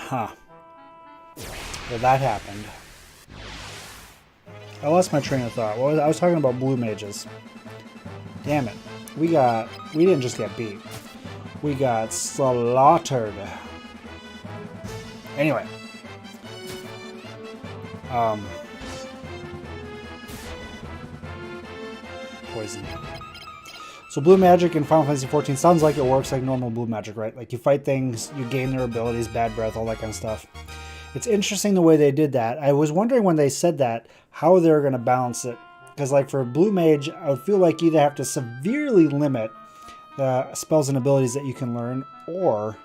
Huh. Well, that happened. I lost my train of thought. Well, I was talking about blue mages. Damn it. We didn't just get beat. We got slaughtered. Anyway. Poison. So blue magic in Final Fantasy XIV sounds like it works like normal blue magic, right? Like you fight things, you gain their abilities, bad breath, all that kind of stuff. It's interesting the way they did that. I was wondering when they said that, how they're going to balance it. Because like for a blue mage, I would feel like you either have to severely limit the spells and abilities that you can learn, or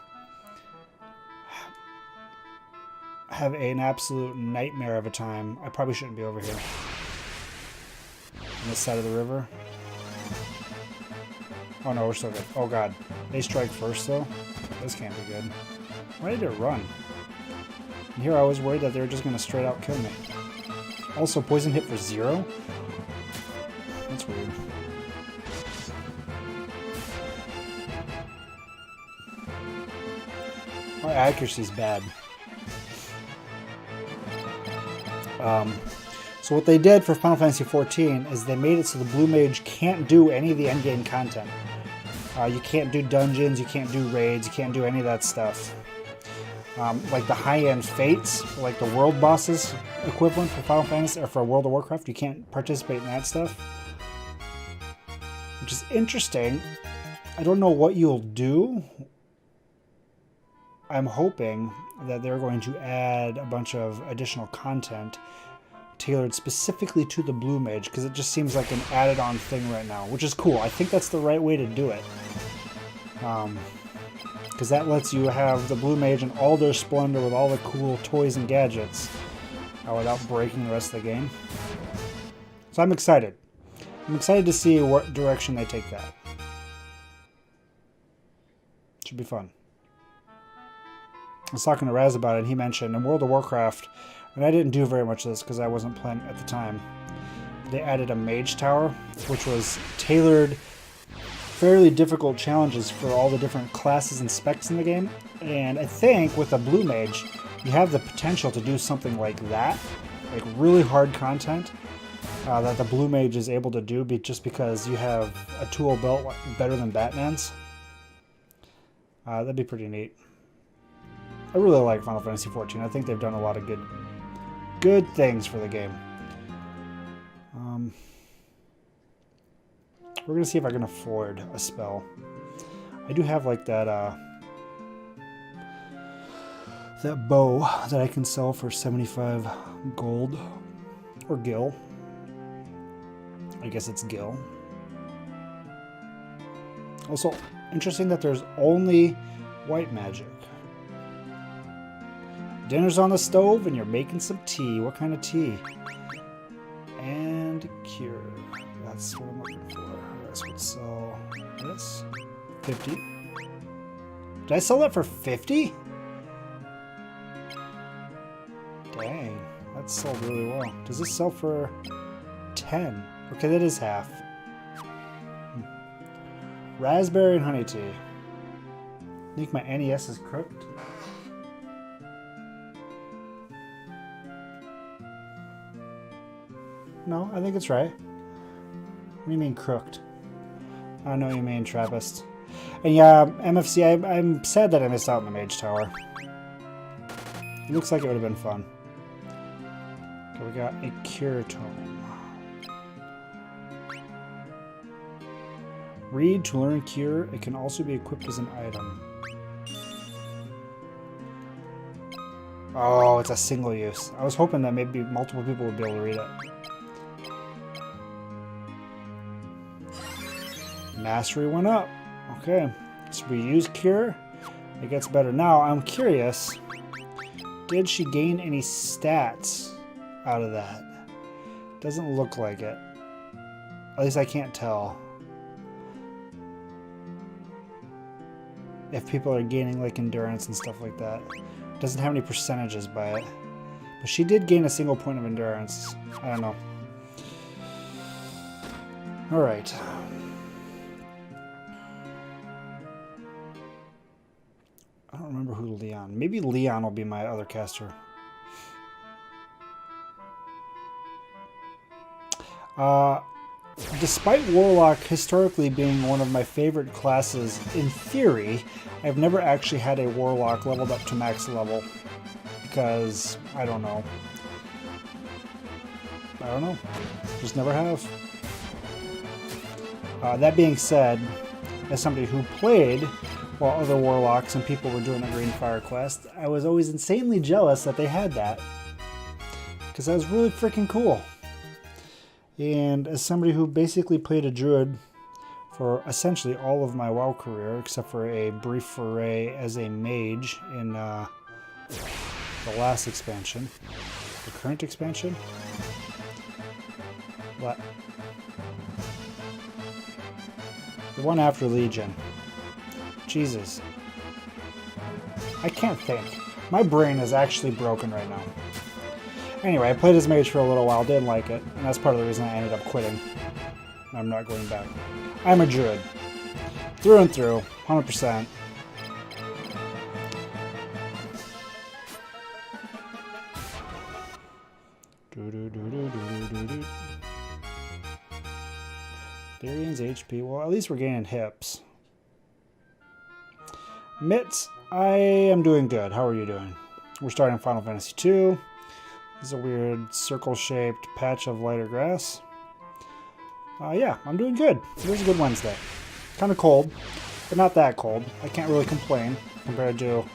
have an absolute nightmare of a time. I probably shouldn't be over here. On this side of the river. Oh no, we're still good. Oh god. They strike first though? This can't be good. Why did it run? And here I was worried that they were just going to straight out kill me. Also, poison hit for 0? That's weird. My accuracy's bad. So what they did for Final Fantasy XIV is they made it so the blue mage can't do any of the endgame content. You can't do dungeons, you can't do raids, you can't do any of that stuff. Like the high-end fates, like the world bosses equivalent for Final Fantasy or for World of Warcraft, you can't participate in that stuff. Which is interesting. I don't know what you'll do. I'm hoping that they're going to add a bunch of additional content tailored specifically to the blue mage, because it just seems like an added-on thing right now, which is cool. I think that's the right way to do it. Because that lets you have the blue mage in all their splendor with all the cool toys and gadgets without breaking the rest of the game. So I'm excited. I'm excited to see what direction they take that. Should be fun. I was talking to Raz about it, and he mentioned in World of Warcraft, and I didn't do very much of this because I wasn't playing at the time, they added a mage tower, which was tailored, fairly difficult challenges for all the different classes and specs in the game. And I think with a blue mage, you have the potential to do something like that, like really hard content that the blue mage is able to do just because you have a tool belt better than Batman's. That'd be pretty neat. I really like Final Fantasy XIV. I think they've done a lot of good things for the game. We're going to see if I can afford a spell. I do have like that that bow that I can sell for 75 gold. Or gil. I guess it's gil. Also, interesting that there's only white magic. Dinner's on the stove and you're making some tea. What kind of tea? And cure. That's what I'm looking for. This would sell this. 50. Did I sell that for 50? Dang. That sold really well. Does this sell for 10? Okay, that is half. Raspberry and honey tea. I think my NES is crooked. No, I think it's right. What do you mean crooked? I know what you mean, Trappist. And yeah, MFC, I'm sad that I missed out on the Mage Tower. It looks like it would have been fun. Okay, we got a Cure Tome. Read to learn Cure. It can also be equipped as an item. Oh, it's a single use. I was hoping that maybe multiple people would be able to read it. Mastery went up. Okay, so we use Cure. It gets better. Now, I'm curious. Did she gain any stats out of that? Doesn't look like it. At least I can't tell. If people are gaining like endurance and stuff like that. Doesn't have any percentages by it. But she did gain a single point of endurance. I don't know. Alright. I don't remember who Leon. Maybe Leon will be my other caster. Despite Warlock historically being one of my favorite classes in theory, I've never actually had a Warlock leveled up to max level. Because, I don't know. Just never have. That being said, as somebody who played while other Warlocks and people were doing a Green Fire quest, I was always insanely jealous that they had that. Because that was really freaking cool. And as somebody who basically played a Druid for essentially all of my WoW career, except for a brief foray as a mage in the last expansion, the current expansion. What? The one after Legion. Jesus. I can't think. My brain is actually broken right now. Anyway, I played as mage for a little while, didn't like it, and that's part of the reason I ended up quitting. I'm not going back. I'm a Druid. Through and through, 100%. Therian's HP, well, at least we're gaining hips. Mitts, I am doing good. How are you doing? We're starting Final Fantasy II. This is a weird circle-shaped patch of lighter grass. Yeah, I'm doing good. It was a good Wednesday. Kind of cold, but not that cold. I can't really complain compared to,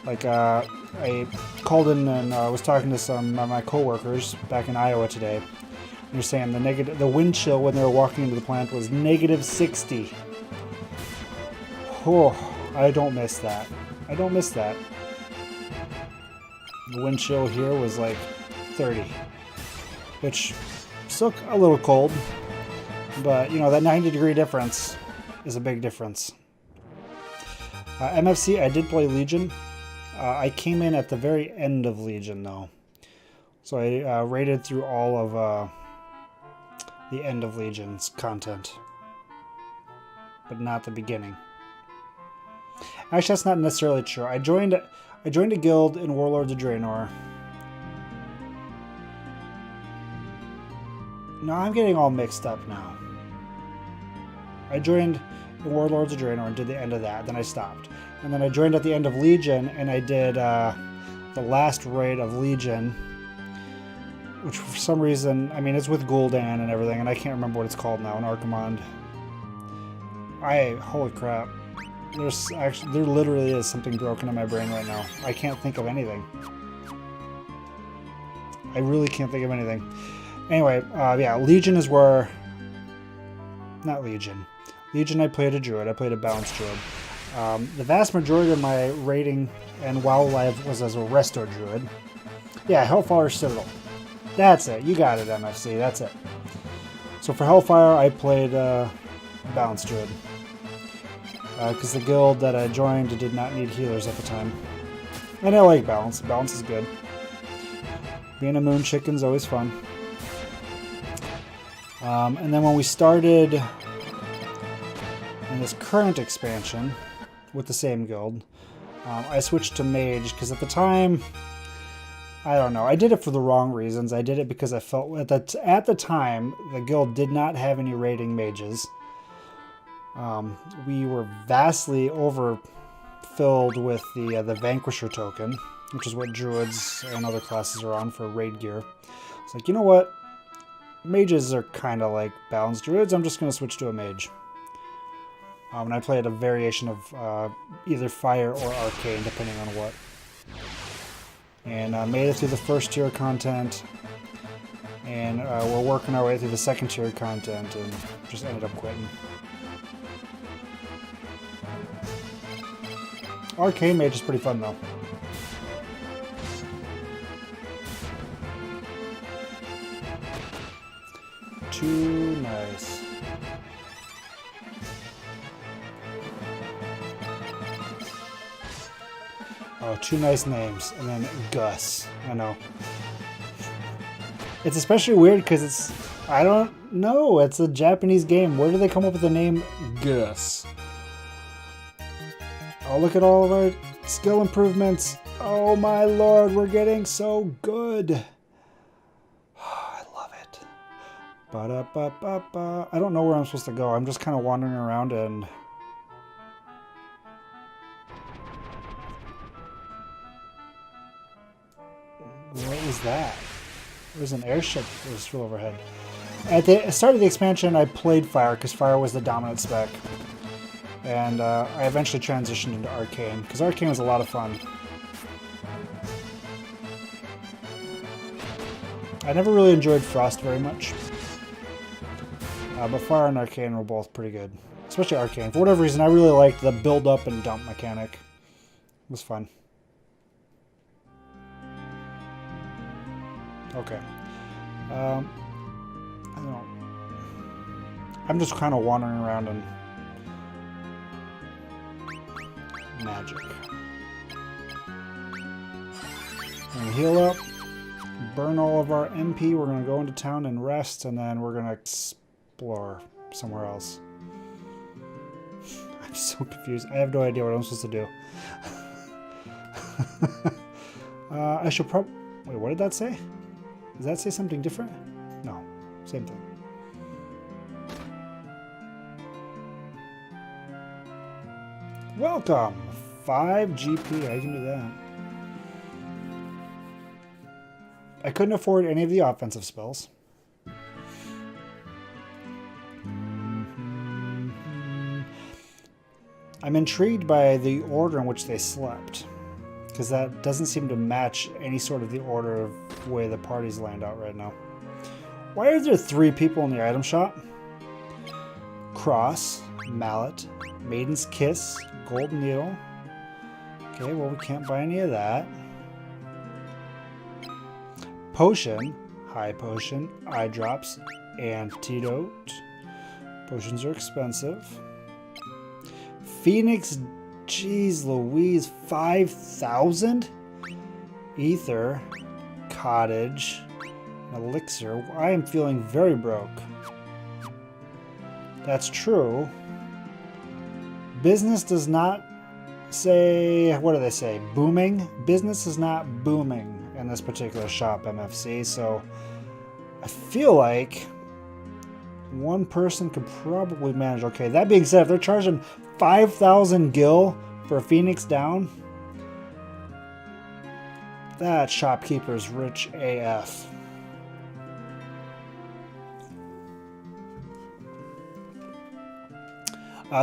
like, I called in and was talking to some of my coworkers back in Iowa today. And they're saying the wind chill when they were walking into the plant was -60. Oh, I don't miss that. I don't miss that. The wind chill here was like 30, which still a little cold, but you know, that 90-degree difference is a big difference. MFC, I did play Legion. I came in at the very end of Legion though, so I raided through all of the end of Legion's content, but not the beginning. Actually, that's not necessarily true. I joined a guild in Warlords of Draenor. No, I'm getting all mixed up now. I joined in Warlords of Draenor and did the end of that, then I stopped. And then I joined at the end of Legion, and I did the last raid of Legion, which for some reason, I mean, it's with Gul'dan and everything, and I can't remember what it's called now, in Archimonde. Holy crap. There literally is something broken in my brain right now. I can't think of anything. I really can't think of anything. Anyway, yeah, Legion is where... Not Legion. Legion, I played a Druid. I played a balanced Druid. The vast majority of my raiding and WoW life was as a Resto Druid. Yeah, Hellfire Citadel. That's it. You got it, MFC. That's it. So for Hellfire, I played balanced Druid. Because the guild that I joined did not need healers at the time. And I like balance. Balance is good. Being a moon chicken's always fun. And then when we started in this current expansion with the same guild, I switched to mage because at the time, I don't know, I did it for the wrong reasons. I did it because I felt at the time the guild did not have any raiding mages. We were vastly overfilled with the Vanquisher token, which is what druids and other classes are on for raid gear. It's like, you know what? Mages are kind of like balanced druids. I'm just going to switch to a mage. And I played a variation of either fire or arcane, depending on what. And made it through the first tier content. And we're working our way through the second tier content and just ended up quitting. Arcane mage is pretty fun though. Too nice. Oh, two nice names. And then Gus. I know. It's especially weird because it's... I don't know. It's a Japanese game. Where do they come up with the name Gus? Oh, look at all of our Skill improvements. Oh my lord, we're getting so good. I love it. Ba-da-ba-ba-ba. I don't know where I'm supposed to go. I'm just kind of wandering around and... What was that? There's an airship that was still overhead. At the start of the expansion, I played Fire because Fire was the dominant spec. And I eventually transitioned into Arcane because Arcane was a lot of fun. I never really enjoyed Frost very much. But Fire and Arcane were both pretty good. Especially Arcane. For whatever reason, I really liked the build up and dump mechanic. It was fun. Okay. I don't know. I'm just kind of wandering around and magic. We're gonna heal up, burn all of our MP. We're gonna go into town and rest, and then we're gonna explore somewhere else. I'm so confused. I have no idea what I'm supposed to do. I should probably... Wait, what did that say? Does that say something different? No, same thing. Welcome! 5 GP, I can do that. I couldn't afford any of the offensive spells. I'm intrigued by the order in which they slept, because that doesn't seem to match any sort of the order of way the parties land out right now. Why are there 3 people in the item shop? Cross, Mallet, Maiden's Kiss, Gold Needle. Okay, well we can't buy any of that. Potion, High Potion, Eye Drops, Antidote. Potions are expensive. Phoenix, jeez Louise, 5,000? Ether, Cottage, Elixir. I am feeling very broke. That's true. Business does not say, what do they say? Booming? Business is not booming in this particular shop, MFC, so I feel like one person could probably manage. Okay, that being said, if they're charging 5,000 gil for a Phoenix down, that shopkeeper's rich AF.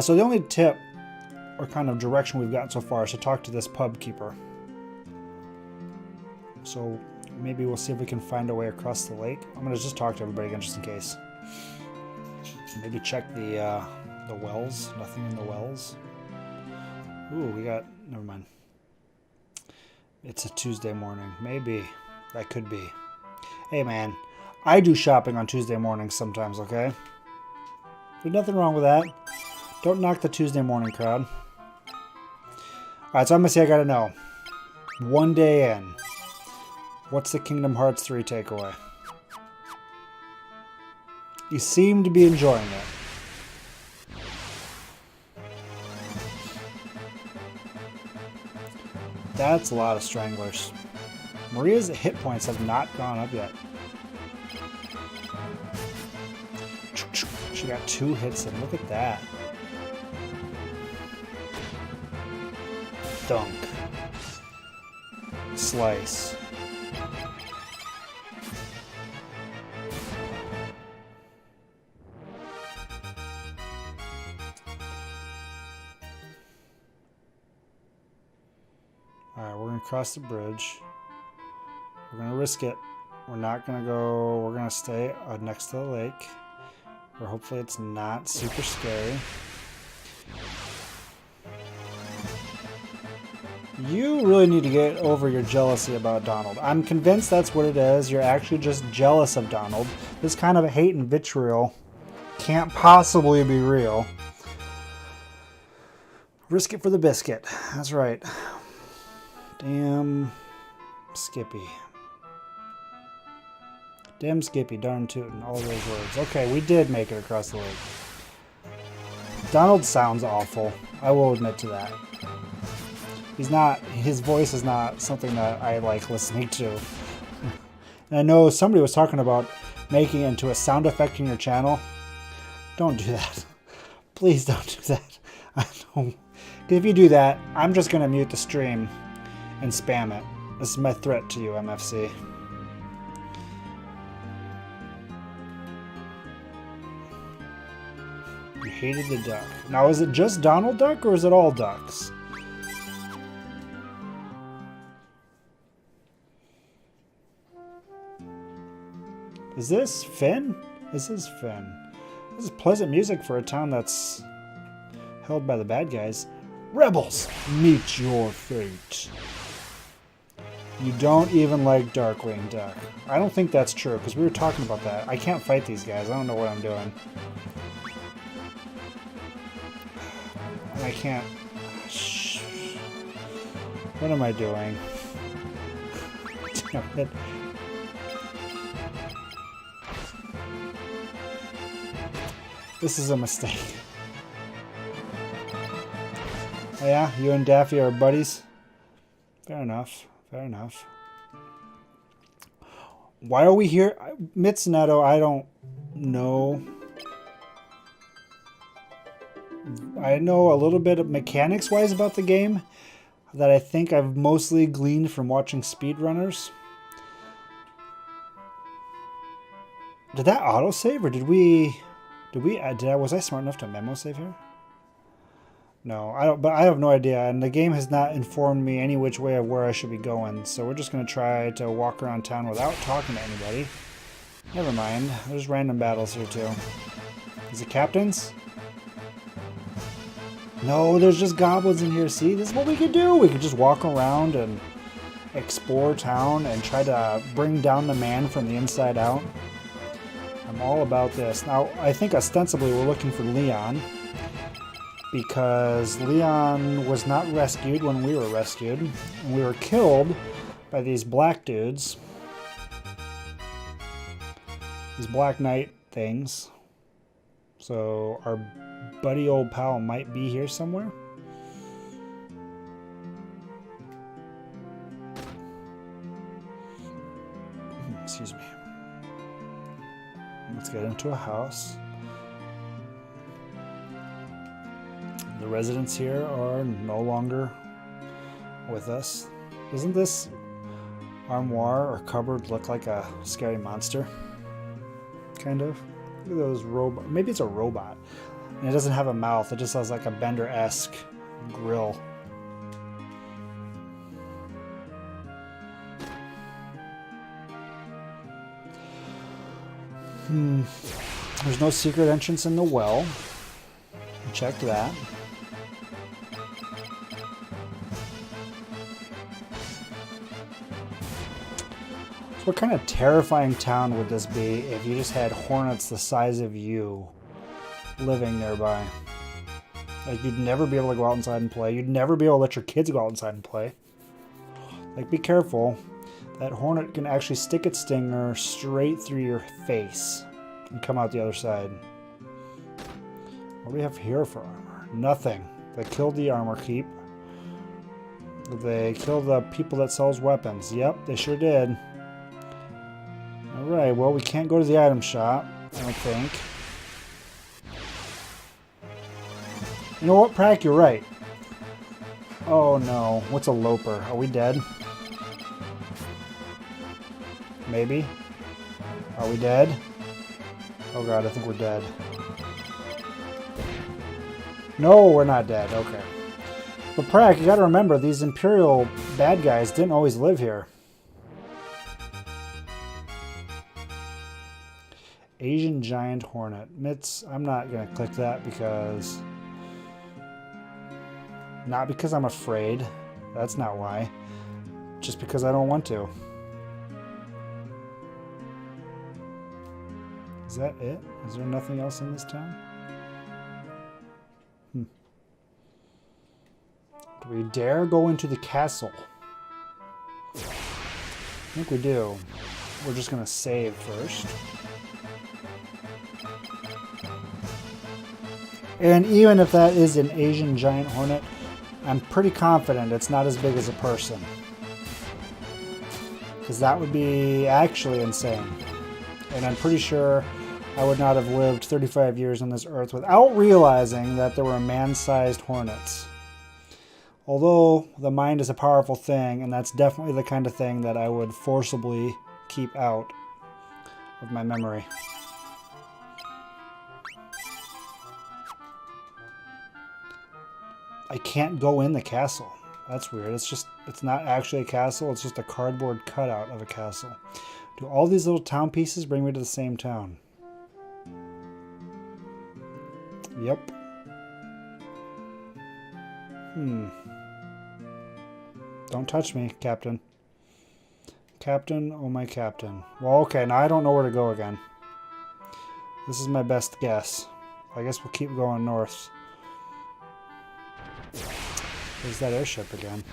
So the only tip or kind of direction we've gotten so far is to talk to this pub keeper. So maybe we'll see if we can find a way across the lake. I'm going to just talk to everybody again just in case. Maybe check the wells. Nothing in the wells. Ooh, we got... Never mind. It's a Tuesday morning. Maybe. That could be. Hey, man. I do shopping on Tuesday mornings sometimes, okay? There's nothing wrong with that. Don't knock the Tuesday morning crowd. Alright, so I'm going to say I got to know. One day in. What's the Kingdom Hearts 3 takeaway? You seem to be enjoying it. That's a lot of stranglers. Maria's hit points have not gone up yet. She got 2 hits in. Look at that. Thunk. Slice. Alright, we're going to cross the bridge. We're going to risk it. We're not going to go... We're going to stay next to the lake. Where hopefully it's not super scary. You really need to get over your jealousy about Donald. I'm convinced that's what it is. You're actually just jealous of Donald. This kind of hate and vitriol can't possibly be real. Risk it for the biscuit. That's right. Damn Skippy. Damn Skippy, darn tootin', all those words. Okay, we did make it across the lake. Donald sounds awful. I will admit to that. He's not, his voice is not something that I like listening to. And I know somebody was talking about making it into a sound effect in your channel. Don't do that. Please don't do that. I don't. If you do that, I'm just going to mute the stream and spam it. This is my threat to you, MFC. You hated the duck. Now, is it just Donald Duck or is it all ducks? Is this Finn? This is Finn. This is pleasant music for a town that's held by the bad guys. Rebels, meet your fate. You don't even like Darkwing Duck. I don't think that's true, because we were talking about that. I can't fight these guys. I don't know what I'm doing. I can't... Shh. What am I doing? Damn it. This is a mistake. Oh yeah, you and Daffy are buddies? Fair enough. Fair enough. Why are we here? Mitsunato, I don't know. I know a little bit of mechanics-wise about the game that I think I've mostly gleaned from watching speedrunners. Did that autosave, or was I smart enough to memo save here? No, I don't, but I have no idea, and the game has not informed me any which way of where I should be going, so we're just going to try to walk around town without talking to anybody. Never mind, there's random battles here too. Is it captains? No, there's just goblins in here. See, this is what we could do. We could just walk around and explore town and try to bring down the man from the inside out. I'm all about this. Now, I think ostensibly we're looking for Leon, because Leon was not rescued when we were rescued, and we were killed by these black dudes. These Black Knight things. So our buddy old pal might be here somewhere. Excuse me. Let's get into a house. The residents here are no longer with us. Doesn't this armoire or cupboard look like a scary monster? Kind of. Look at those robots. Maybe it's a robot. And it doesn't have a mouth. It just has like a Bender-esque grill. There's no secret entrance in the well. Check that. So what kind of terrifying town would this be if you just had hornets the size of you living nearby? Like, you'd never be able to go out inside and play. You'd never be able to let your kids go out inside and play. Like, be careful. That hornet can actually stick its stinger straight through your face and come out the other side. What do we have here for armor? Nothing. They killed the armor keep. They killed the people that sells weapons. Yep, they sure did. Alright, well, we can't go to the item shop, I don't think. You know what, Prack? You're right. Oh no. What's a loper? Are we dead? Maybe? Are we dead? Oh god, I think we're dead. No, we're not dead. Okay. But Prack, you gotta remember, these Imperial bad guys didn't always live here. Asian Giant Hornet. Mitz, I'm not gonna click that because... Not because I'm afraid. That's not why. Just because I don't want to. Is that it? Is there nothing else in this town? Do we dare go into the castle? I think we do. We're just gonna save first. And even if that is an Asian Giant Hornet, I'm pretty confident it's not as big as a person. Because that would be actually insane. And I'm pretty sure I would not have lived 35 years on this earth without realizing that there were man-sized hornets. Although the mind is a powerful thing, and that's definitely the kind of thing that I would forcibly keep out of my memory. I can't go in the castle. That's weird. It's not actually a castle, it's just a cardboard cutout of a castle. Do all these little town pieces bring me to the same town? Yep. Don't touch me, Captain. Captain, oh my Captain. Well, okay, now I don't know where to go again. This is my best guess. I guess we'll keep going north. There's that airship again.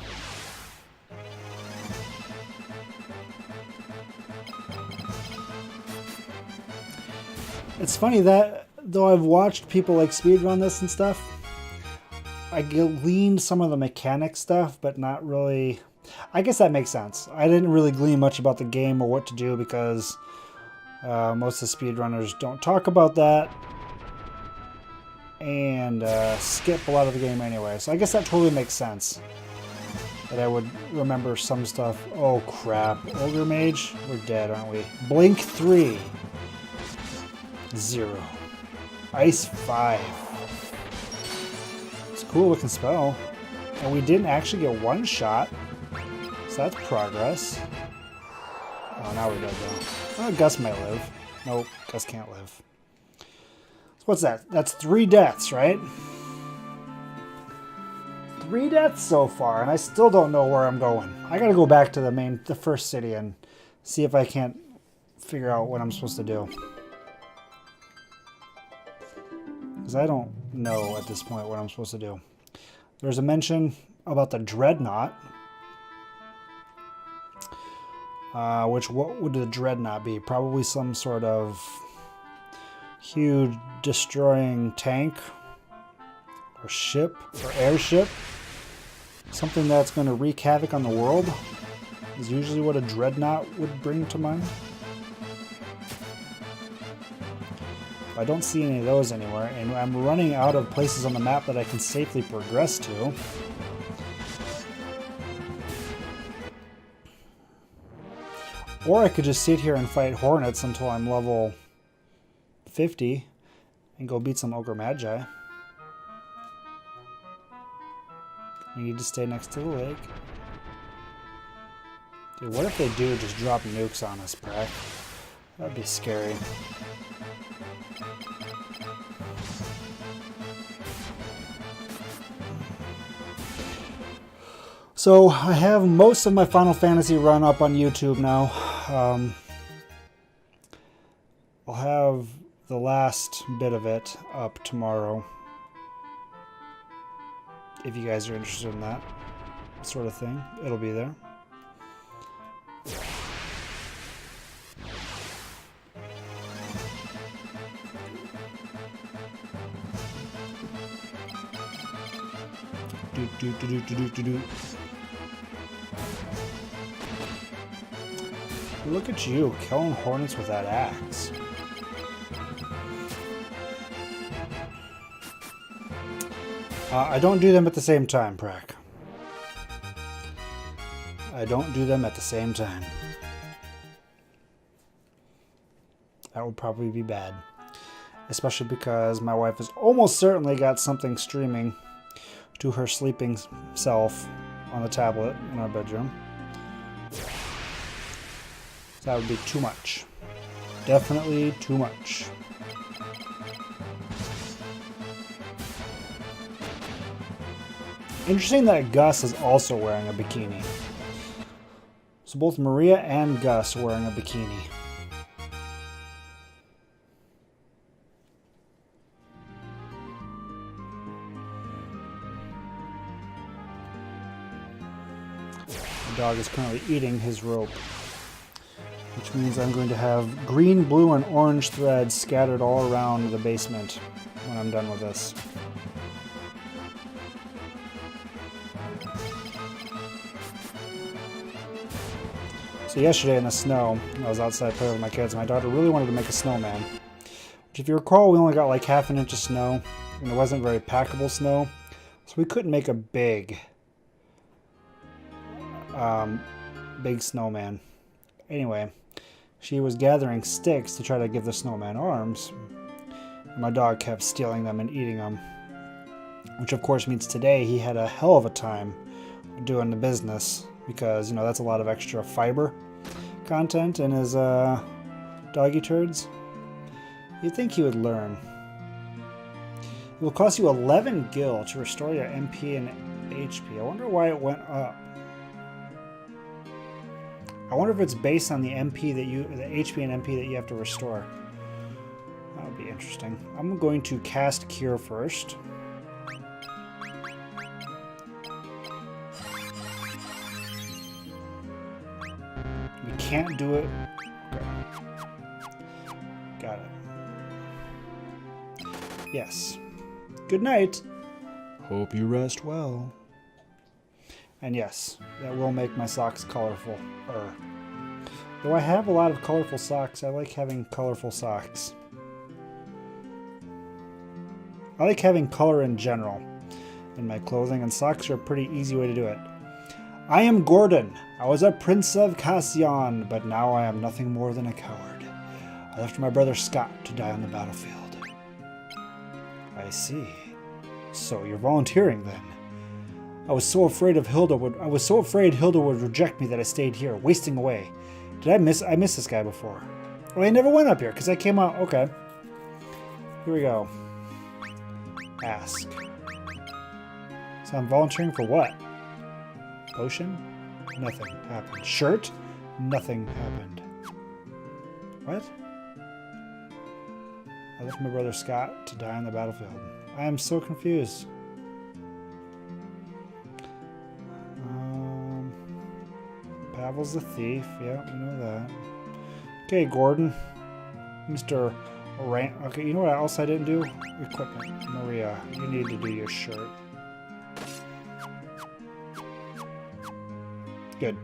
It's funny that, though I've watched people like speedrun this and stuff, I gleaned some of the mechanic stuff, but not really. I guess that makes sense. I didn't really glean much about the game or what to do because most of the speedrunners don't talk about that and skip a lot of the game anyway. So I guess that totally makes sense. That I would remember some stuff. Oh crap. Ogre Mage? We're dead, aren't we? Blink 3. 0. Ice 5. It's a cool looking spell. And we didn't actually get one shot. So that's progress. Oh, now we're dead though. Oh, Gus might live. Nope, Gus can't live. So what's that? That's 3 deaths, right? 3 deaths so far, and I still don't know where I'm going. I gotta go back to the first city and see if I can't figure out what I'm supposed to do. Because I don't know at this point what I'm supposed to do. There's a mention about the Dreadnought. What would the Dreadnought be? Probably some sort of huge destroying tank or ship or airship. Something that's going to wreak havoc on the world is usually what a Dreadnought would bring to mind. I don't see any of those anywhere, and I'm running out of places on the map that I can safely progress to. Or I could just sit here and fight hornets until I'm level 50 and go beat some Ogre Magi. We need to stay next to the lake. Dude, what if they do just drop nukes on us, Brack? That'd be scary. So I have most of my Final Fantasy run up on YouTube now. I'll have the last bit of it up tomorrow. If you guys are interested in that sort of thing, it'll be there. Look at you, killing hornets with that axe. I don't do them at the same time, Brack. I don't do them at the same time. That would probably be bad. Especially because my wife has almost certainly got something streaming to her sleeping self on the tablet in our bedroom. So that would be too much. Definitely too much. Interesting that Gus is also wearing a bikini. So both Maria and Gus are wearing a bikini. The dog is currently eating his rope, which means I'm going to have green, blue, and orange threads scattered all around the basement when I'm done with this. So yesterday in the snow, I was outside playing with my kids. My daughter really wanted to make a snowman. Which, if you recall, we only got like half an inch of snow, and it wasn't very packable snow, so we couldn't make a big snowman. Anyway, she was gathering sticks to try to give the snowman arms. And my dog kept stealing them and eating them, which of course means today he had a hell of a time doing the business because, you know, that's a lot of extra fiber content in his doggy turds. You'd think he would learn. It will cost you 11 gil to restore your MP and HP. I wonder why it went up. I wonder if it's based on the MP that the HP and MP that you have to restore. That would be interesting. I'm going to cast Cure first. We can't do it. Okay. Got it. Yes. Good night. Hope you rest well. And yes, that will make my socks colorful. Though I have a lot of colorful socks, I like having colorful socks. I like having color in general in my clothing, and socks are a pretty easy way to do it. I am Gordon. I was a prince of Cassian, but now I am nothing more than a coward. I left my brother Scott to die on the battlefield. I see. So you're volunteering then? I was so afraid Hilda would reject me that I stayed here, wasting away. I missed this guy before. Well, I never went up here because I came out. Okay. Here we go. Ask. So I'm volunteering for what? Potion? Nothing happened. Shirt? Nothing happened. What? I left my brother Scott to die on the battlefield. I am so confused. Pavel's the thief. Yeah, we know that. Okay, Gordon. Mr. Rant. Okay, you know what else I didn't do? Equipment. Maria, you need to do your shirt. Good.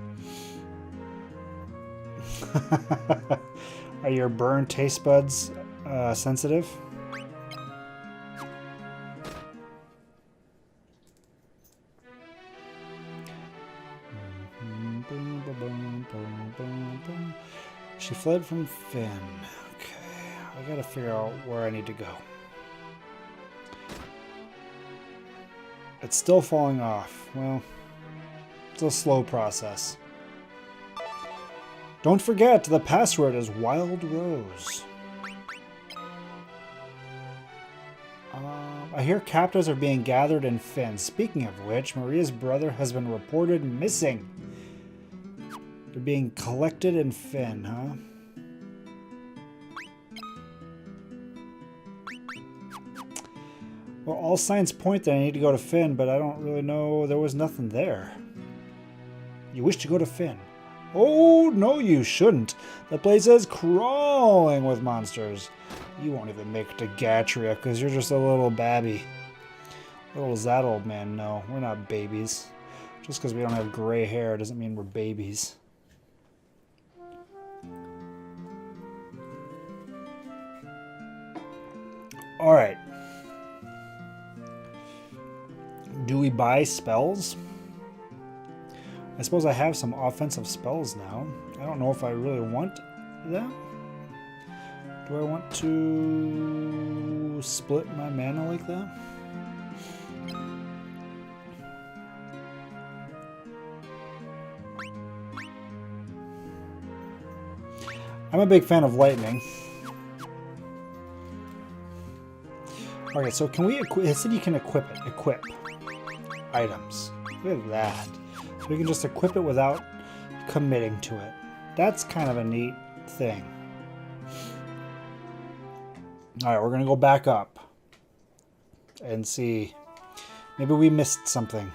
Are your burned taste buds sensitive? She fled from Finn. Okay, I gotta figure out where I need to go. It's still falling off. Well, it's a slow process. Don't forget, the password is Wild Rose. I hear captives are being gathered in Finn. Speaking of which, Maria's brother has been reported missing. They're being collected in Finn, huh? Well, all signs point that I need to go to Finn, but I don't really know. There was nothing there. You wish to go to Finn? Oh, no, you shouldn't. The place is crawling with monsters. You won't even make it to Gatria because you're just a little babby. Little that old man. No, we're not babies. Just because we don't have gray hair doesn't mean we're babies. Alright. Do we buy spells? I suppose I have some offensive spells now. I don't know if I really want that. Do I want to split my mana like that? I'm a big fan of lightning. Okay, so can we equip? It said you can equip it. Equip items. Look at that. So we can just equip it without committing to it. That's kind of a neat thing. Alright, we're going to go back up and see. Maybe we missed something.